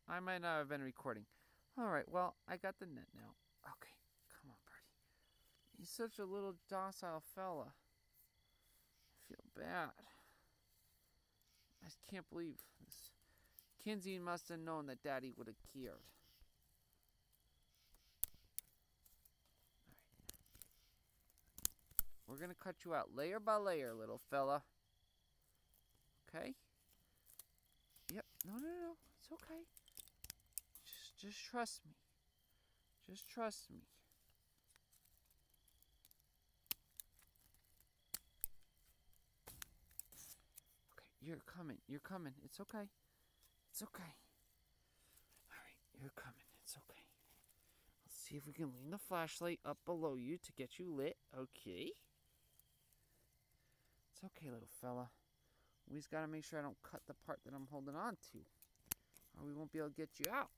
I might not have been recording. Alright, well, I got the net now. Okay, come on, birdie. He's such a little docile fella. I feel bad. I just can't believe this. Kinsey must have known that Daddy would have cared. Alright. We're going to cut you out layer by layer, little fella. Okay? Yep. No. It's okay. Just trust me. Just trust me. Okay, you're coming. You're coming. It's okay. It's okay. Alright, you're coming. It's okay. Let's see if we can lean the flashlight up below you to get you lit. Okay. It's okay, little fella. We just gotta make sure I don't cut the part that I'm holding on to, or we won't be able to get you out.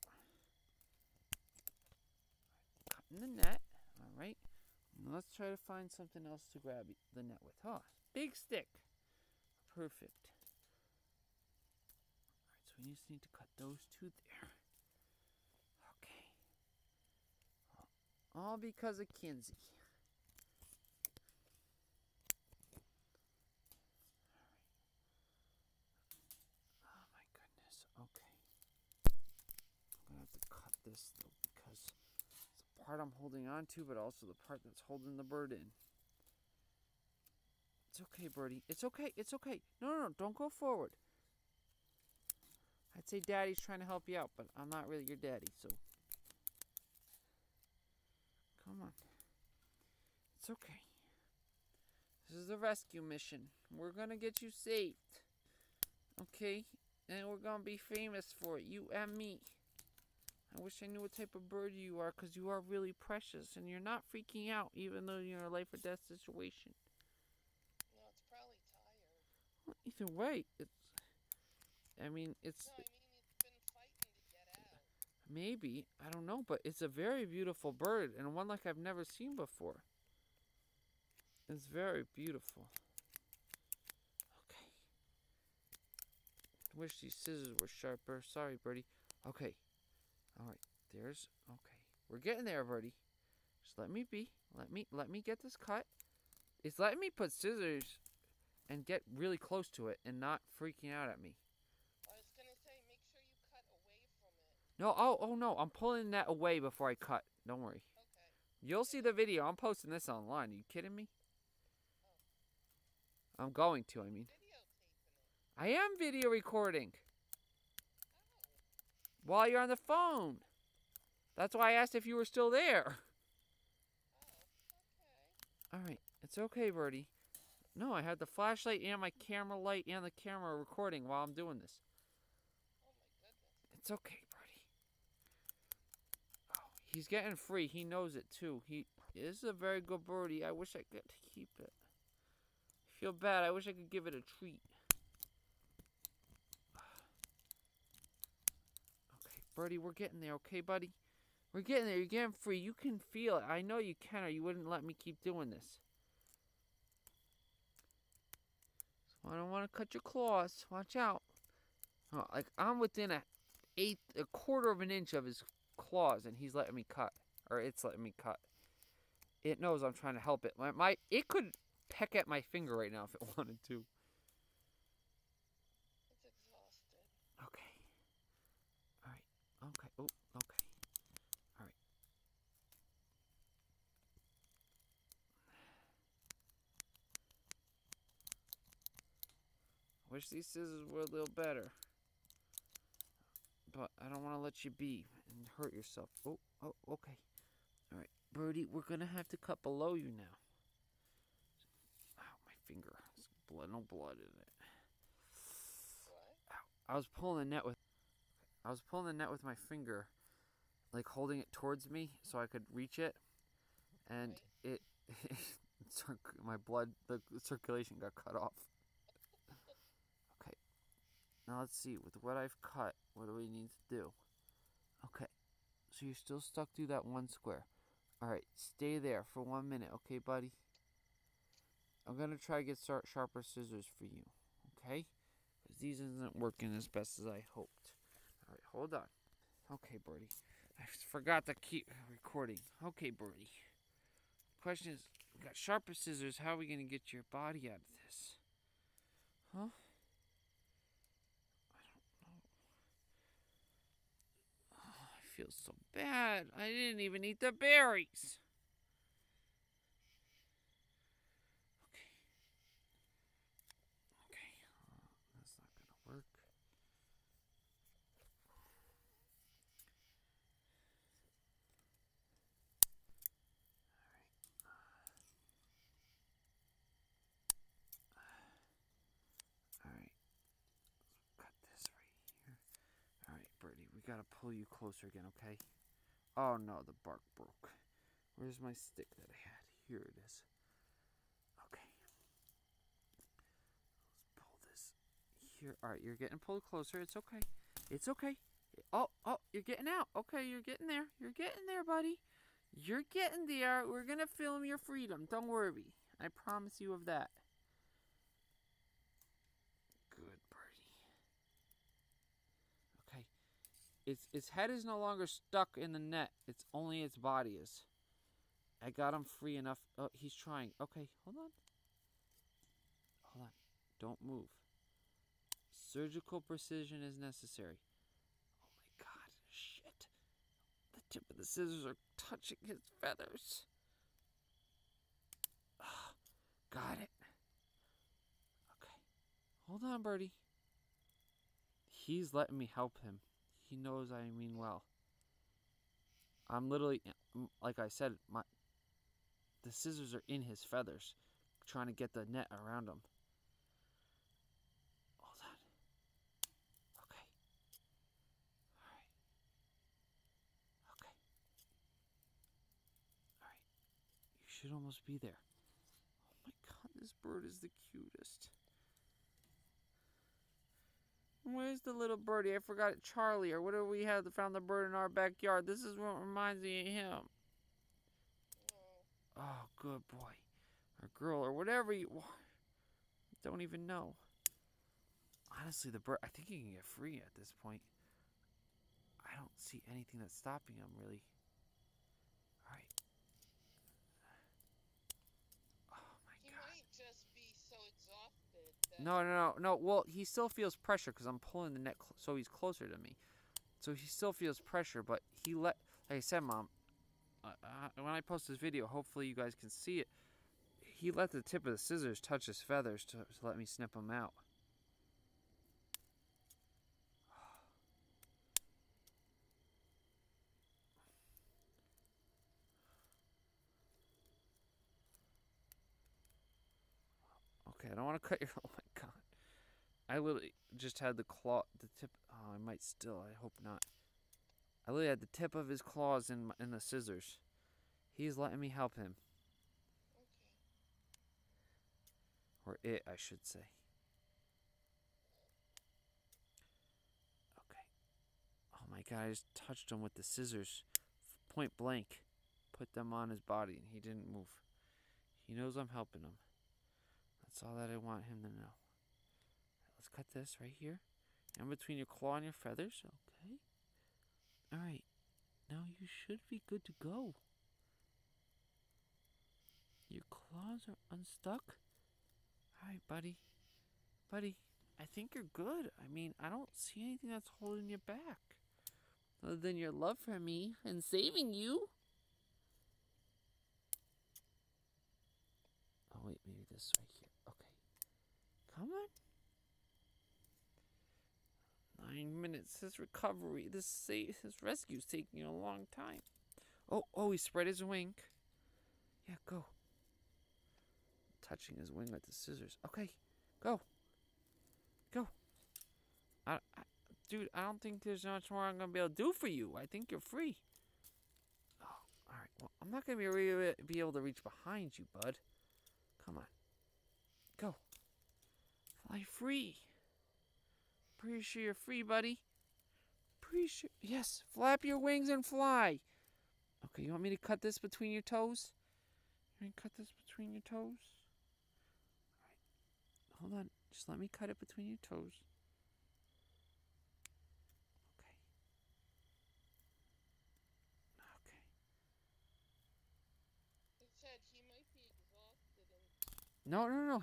Cutting the net. Alright. Let's try to find something else to grab the net with. Oh, big stick. Perfect. Alright, so we just need to cut those two there. Okay. All because of Kinsey. Oh my goodness. Okay. I'm gonna have to cut this though because it's the part I'm holding on to, but also the part that's holding the bird in. It's okay, birdie. It's okay. It's okay. No. Don't go forward. I'd say Daddy's trying to help you out, but I'm not really your daddy, so. Come on. It's okay. This is a rescue mission. We're gonna get you saved. Okay? And we're gonna be famous for it. You and me. I wish I knew what type of bird you are, because you are really precious, and you're not freaking out, even though you're in a life or death situation. No, it's probably tired. Well, either way, it's... No, I mean, it's been fighting to get out. Maybe. I don't know, but it's a very beautiful bird, and one like I've never seen before. It's very beautiful. Okay. I wish these scissors were sharper. Sorry, birdie. Okay. Alright. There's... Okay. We're getting there, birdie. Just let me be. Let me get this cut. It's letting me put scissors and get really close to it and not freaking out at me. I was gonna say, make sure you cut away from it. No, oh no. I'm pulling that away before I cut. Don't worry. Okay. You'll see the video. I'm posting this online. Are you kidding me? Oh. I'm going to, I mean. Videotaping it. I am video recording. Oh. While you're on the phone. That's why I asked if you were still there. Oh, okay. Alright, it's okay, birdie. No, I had the flashlight and my camera light and the camera recording while I'm doing this. Oh my goodness. It's okay, birdie. Oh, he's getting free. He knows it, too. He is a very good birdie. I wish I could keep it. I feel bad. I wish I could give it a treat. Okay, birdie, we're getting there, okay, buddy? We're getting there. You're getting free. You can feel it. I know you can, or you wouldn't let me keep doing this. So I don't want to cut your claws. Watch out. Oh, like, I'm within a quarter of an inch of his claws, and he's letting me cut. Or it's letting me cut. It knows I'm trying to help it. It could peck at my finger right now if it wanted to. It's exhausted. Okay. Alright. Okay. Oh, okay. Alright. Wish these scissors were a little better. But I don't want to let you be and hurt yourself. Oh, okay. Alright, birdie, we're going to have to cut below you now. Ow, my finger. There's no blood in it. What? Ow. I was pulling the net with my finger, like holding it towards me so I could reach it. And right. my blood, the circulation got cut off. Okay. Now let's see, with what I've cut, what do we need to do? Okay, so you're still stuck through that one square. Alright, stay there for 1 minute, okay, buddy? I'm going to try to get sharper scissors for you, okay? Because these isn't working as best as I hoped. Alright, hold on. Okay, Birdie. I forgot to keep recording. Okay, Birdie. Question is, we got sharper scissors. How are we going to get your body out of this? Huh? Oh, I feel so bad. I didn't even eat the berries. Okay. That's not going to work. Alright. Cut this right here. Alright, Birdie. We got to pull you closer again, okay? Oh no, the bark broke. Where's my stick that I had? Here it is. Okay. Let's pull this here. Alright, you're getting pulled closer. It's okay. It's okay. Oh, you're getting out. Okay, you're getting there. You're getting there, buddy. You're getting there. We're going to film your freedom. Don't worry. I promise you of that. Good, Birdie. Okay. Its head is no longer stuck in the net. It's only its body is. I got him free enough. Oh, he's trying. Okay, hold on. Hold on. Don't move. Surgical precision is necessary. Oh my god. Shit. The tip of the scissors are touching his feathers. Oh, got it. Okay. Hold on, Birdie. He's letting me help him. He knows I mean well. I'm literally, like I said, the scissors are in his feathers, trying to get the net around him. Hold on. Okay. Alright. Okay. Alright. You should almost be there. Oh my god, this bird is the cutest. Where's the little birdie? I forgot it. Charlie, or whatever we had that found the bird in our backyard. This is what reminds me of him. Oh, good boy. Or girl, or whatever you don't even know. Honestly, the bird, I think he can get free at this point. I don't see anything that's stopping him, really. Alright. Oh my god. He might just be so exhausted that... No. Well, he still feels pressure because I'm pulling the net so he's closer to me. So he still feels pressure, but like I said, Mom, when I post this video, hopefully you guys can see it. He let the tip of the scissors touch his feathers to let me snip him out. Okay, I don't want to cut your... Oh my god. I literally just had the tip... Oh, I might still. I hope not. I literally had the tip of his claws in the scissors. He's letting me help him. Okay. Or it, I should say. Okay. Oh my god, I just touched him with the scissors. Point blank. Put them on his body and he didn't move. He knows I'm helping him. That's all that I want him to know. Let's cut this right here. In between your claw and your feathers. Okay. Alright. Now you should be good to go. Your claws are unstuck. Alright, buddy. Buddy, I think you're good. I mean, I don't see anything that's holding you back. Other than your love for me and saving you. Oh, wait, maybe this right here. Okay. Come on. 9 minutes. This recovery, this rescue's taking a long time. Oh, he spread his wing. Yeah, go. Touching his wing with the scissors. Okay, go. Go. Dude, I don't think there's much more I'm going to be able to do for you. I think you're free. Oh, alright. Well, I'm not going to be able to reach behind you, bud. Come on. Go. Fly free. Pretty sure you're free, buddy. Pretty sure. Yes, flap your wings and fly. Okay, you want me to cut this between your toes? You want to cut this between your toes? Alright. Hold on. Just let me cut it between your toes. No, no, no.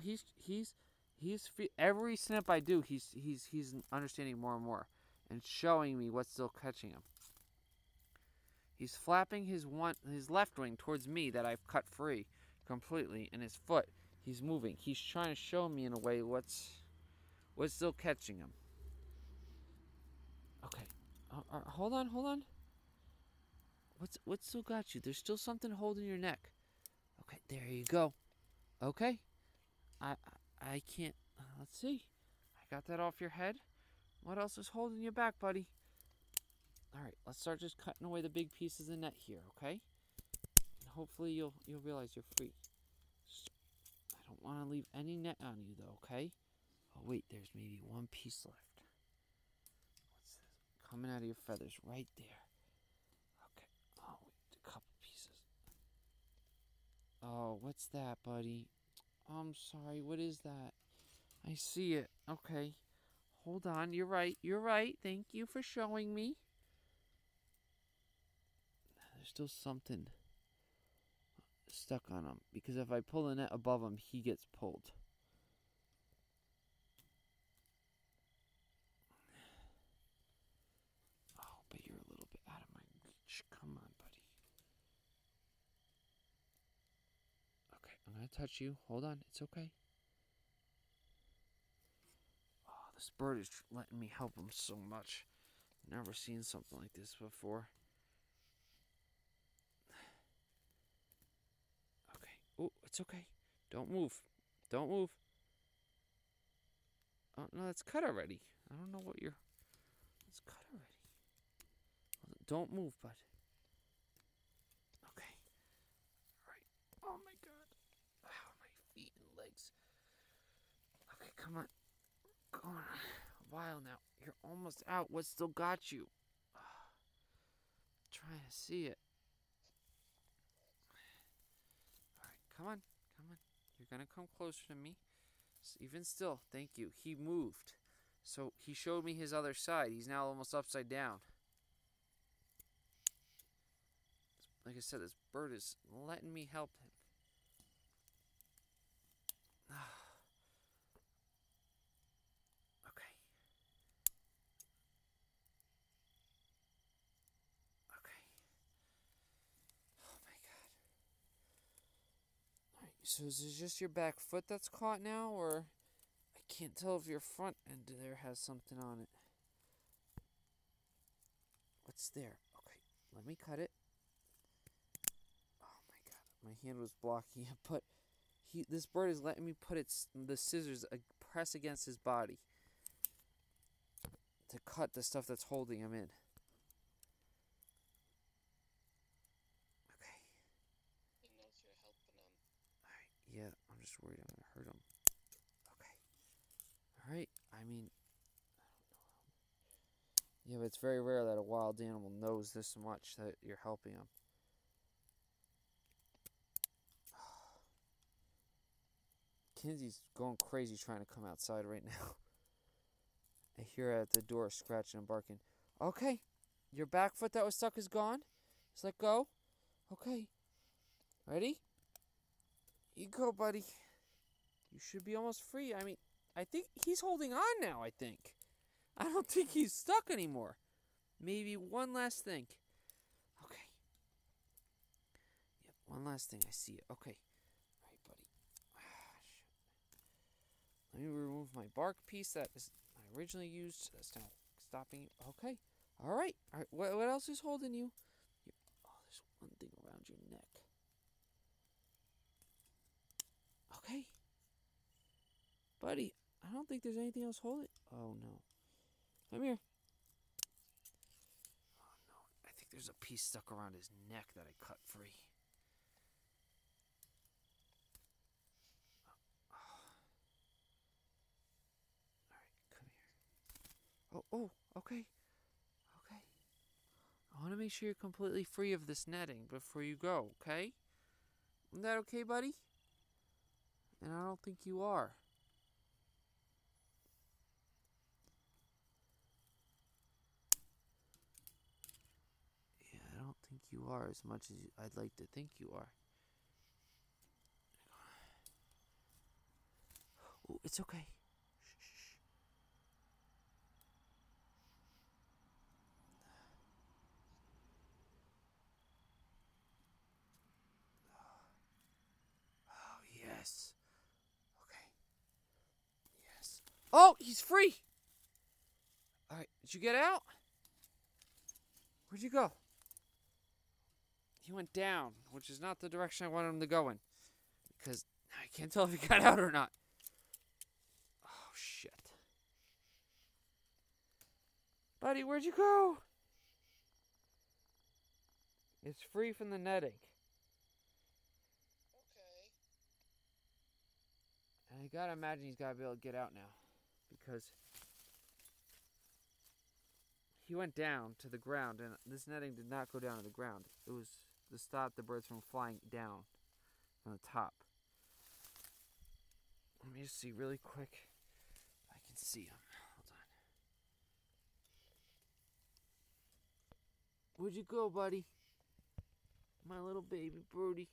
Every snip I do, he's understanding more and more, and showing me what's still catching him. He's flapping his left wing towards me that I've cut free completely, and his foot. He's moving. He's trying to show me in a way what's still catching him. Okay, hold on, hold on. What's still got you? There's still something holding your neck. Okay, there you go. Okay, I can't. Let's see. I got that off your head. What else is holding you back, buddy? All right, let's start just cutting away the big pieces of net here, okay? And hopefully you'll realize you're free. I don't want to leave any net on you, though, okay? Oh, wait, there's maybe one piece left. What's this? Coming out of your feathers right there. Okay. Oh, wait, a couple pieces. Oh, what's that, buddy? I'm sorry, what is that? I see it. Okay. Hold on, you're right, you're right. Thank you for showing me. There's still something stuck on him, because if I pull the net above him, he gets pulled. Oh, but you're a little bit out of my reach. Come on, buddy. Okay, I'm going to touch you. Hold on, it's okay. Oh, this bird is letting me help him so much. Never seen something like this before. Okay. Oh, it's okay. Don't move. Don't move. Oh, no, it's cut already. I don't know what you're... It's cut already. Don't move, bud. Okay. All right. Oh, my God. Ow, my feet and legs. Okay, come on. Go on. A while now. You're almost out. What still got you? Trying to see it. All right, come on. Come on. You're going to come closer to me. Even still, thank you. He moved. So he showed me his other side. He's now almost upside down. Like I said, this bird is letting me help him. Okay. Okay. Oh my God. Alright, so is it just your back foot that's caught now, or I can't tell if your front end there has something on it. What's there? Okay, let me cut it. Oh my God, my hand was blocking it, but this bird is letting me put the scissors press against his body to cut the stuff that's holding him in. Okay. He knows you're helping him. Alright, yeah, I'm just worried I'm going to hurt him. Okay. Alright, I mean, I don't know. Yeah, but it's very rare that a wild animal knows this much that you're helping him. Kinsey's going crazy trying to come outside right now. I hear her at the door scratching and barking. Okay, your back foot that was stuck is gone. Just let go. Okay. Ready? You go, buddy. You should be almost free. I mean, I think he's holding on now, I think. I don't think he's stuck anymore. Maybe one last thing. Okay. Yep, one last thing. I see it. Okay. All right, buddy. Let me remove my bark piece that I originally used. That's now stopping you. Okay. All right. All right. What else is holding you? Oh, there's one thing around your neck. Okay. Buddy, I don't think there's anything else holding. Oh, no. Come here. Oh, no. I think there's a piece stuck around his neck that I cut free. Oh, okay. Okay. I want to make sure you're completely free of this netting before you go, okay? Isn't that okay, buddy? And I don't think you are. Yeah, I don't think you are as much as I'd like to think you are. Ooh, it's okay. Shh. Oh, yes. Okay. Yes. Oh, he's free. All right, did you get out? Where'd you go? He went down, which is not the direction I wanted him to go in. Because I can't tell if he got out or not. Oh, shit. Buddy, where'd you go? It's free from the netting. Okay. And I gotta imagine he's gotta be able to get out now. Because he went down to the ground, and this netting did not go down to the ground. It was to stop the birds from flying down from the top. Let me just see really quick. I can see him. Hold on. Where'd you go, buddy? My little baby birdie.